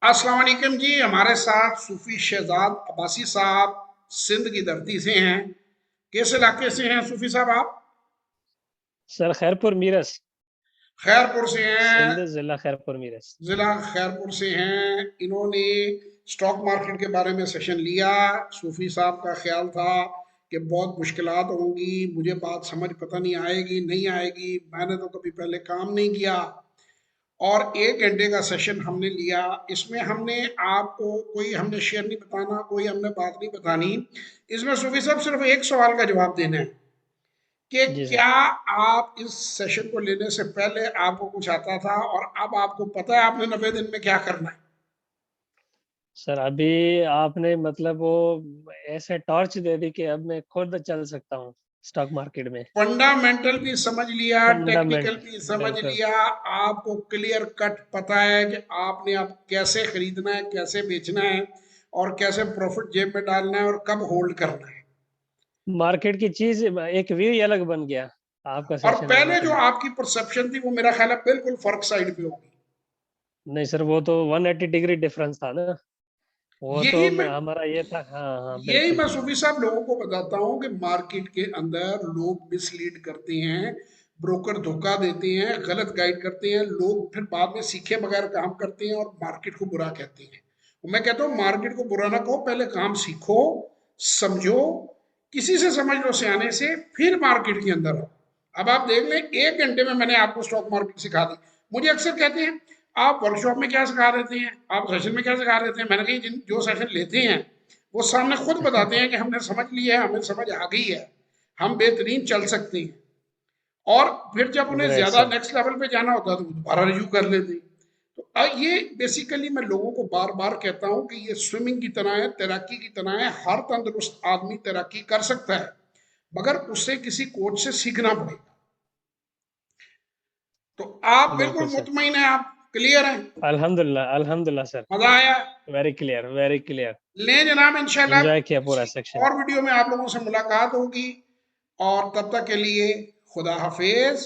अस्सलाम वालेकुम जी। हमारे साथ सूफी शहजाद अब्बासी साहब सिंध की धरती से हैं। किस इलाके से हैं सूफी साहब आप? सर खैरपुर मीरस। खैरपुर से हैं। सिंध जिला खैरपुर मीरस। जिला खैरपुर से हैं। इन्होंने स्टॉक मार्केट के बारे में सेशन लिया। सूफी साहब का ख्याल था कि बहुत मुश्किलात होंगी, मुझे बात समझ पता नहीं आएगी नहीं आएगी, मैंने तो कभी पहले काम नहीं किया। और 1 घंटे का सेशन हमने लिया। इसमें हमने आपको कोई हमने शेयर नहीं बताना, कोई हमने बात नहीं बतानी। इसमें सूफी साहब सिर्फ एक सवाल का जवाब देना है कि जी सर। क्या आप इस सेशन को लेने से पहले आपको कुछ आता था और अब आपको पता है आपने 90 दिन में क्या करना है? सर अभी आपने मतलब वो ऐसे टॉर्च दे दी कि अब मैं खुद चल सकता हूँ स्टॉक मार्केट में। फंडामेंटल भी समझ लिया, टेक्निकल फंडामेंट भी समझ बिल्कुल। लिया। आपको क्लियर कट पता है कि आपने अब कैसे खरीदना है, कैसे बेचना है, और कैसे प्रॉफिट जेब में डालना है और कब होल्ड करना है। मार्केट की चीज एक व्यू ही अलग बन गया आपका और सेशन लेने पहले के जो बाद। आपकी परसेप्शन थी वो मेरा ख्याल है बिल्कुल फर्क साइड पे होगी। नहीं सर, वो तो 180 डिग्री डिफरेंस था ना। वो तो यही मैं हमारा ये था। हाँ हाँ यही बिल्कुल। मैं सूफी साहब लोगों को बताता हूँ कि मार्केट के अंदर लोग मिसलीड करते हैं, ब्रोकर धोखा देते हैं, गलत गाइड करते हैं, लोग फिर बाद में सीखे बगैर काम करते हैं और मार्केट को बुरा कहते हैं। मैं कहता हूँ मार्केट को बुरा ना कहो, पहले काम सीखो, समझो, किसी से समझ लो, सियाने से, फिर मार्केट के अंदर हो। अब आप देख लें, 1 घंटे में मैंने आपको स्टॉक मार्केट सिखा दी। मुझे अक्सर कहते हैं आप वर्कशॉप में क्या सिखा देते हैं, आप सेशन में क्या सिखा देते हैं। मैंने कहा जिन जो सेशन लेते हैं वो सामने खुद बताते हैं कि हमने समझ लिया है, हमें समझ आ गई है, हम बेहतरीन चल सकते हैं। और फिर जब उन्हें ग्रेट ज्यादा सर। नेक्स्ट लेवल पे जाना होता है तो वो दोबारा रिव्यू कर लेते हैं। तो ये बेसिकली मैं लोगों को बार बार कहता हूं कि ये स्विमिंग की तरह है, तैराकी की तरह है। हर तंदुरुस्त आदमी तैराकी कर सकता है, मगर उससे किसी कोच से सीखना पड़ेगा। तो आप बिल्कुल बिल्कुल सर। मुतमईन है, आप क्लियर हैं? अल्हम्दुलिल्लाह अल्हम्दुलिल्लाह सर। मजा आया? Very clear very clear. लें जनाब, इंशाल्लाह एंजॉय किया पूरा किसी सेक्शन। और वीडियो में आप लोगों से मुलाकात होगी। और तब तक के लिए खुदा हाफिज।